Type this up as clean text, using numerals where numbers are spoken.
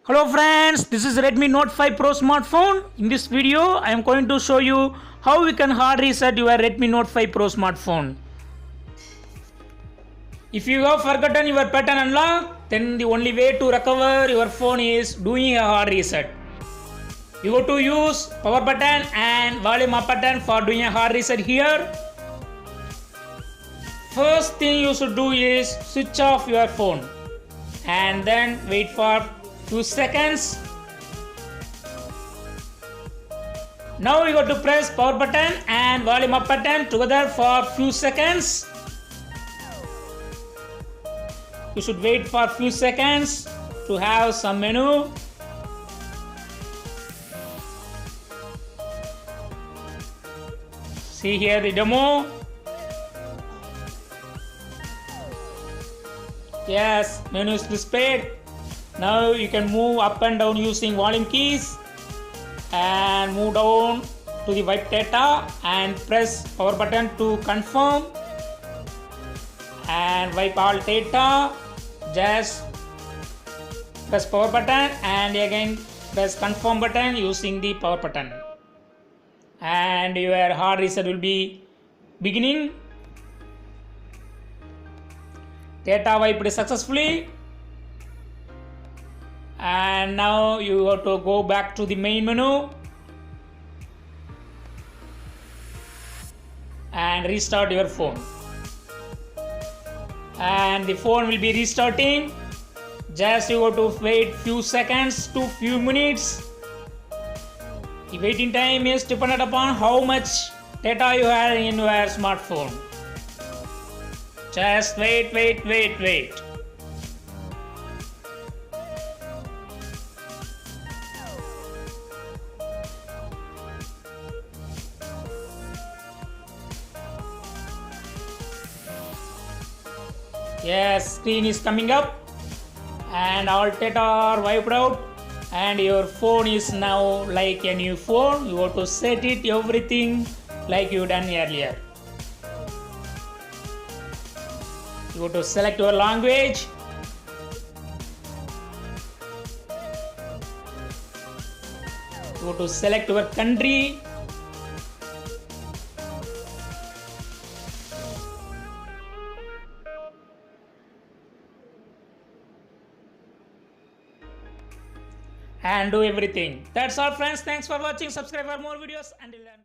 Hello friends, this is Redmi Note 5 Pro smartphone. In this video, I am going to show you how we can hard reset your Redmi Note 5 Pro smartphone. If you have forgotten your pattern unlock, then the only way to recover your phone is doing a hard reset. You go to use power button and volume up button for doing a hard reset here. First thing you should do is switch off your phone and then wait for few seconds. Now you got to press power button and volume up button together for few seconds. You should wait for few seconds to have some menu. See here the demo. Yes, menu is displayed. Now you can move up and down using volume keys and move down to the wipe data and press power button to confirm and wipe all data. Just press power button and again press confirm button using the power button and your hard reset will be beginning. Data wiped successfully. And now you have to go back to the main menu and restart your phone, and the phone will be restarting. Just you have to wait few seconds to few minutes. The waiting time is dependent upon how much data you have in your smartphone. Just wait. Yes, screen is coming up and all data are wiped out and your phone is now like a new phone. You have to set it everything like you done earlier. You have to select your language. You have to select your country. And do everything. That's all friends. Thanks for watching. Subscribe for more videos and learn.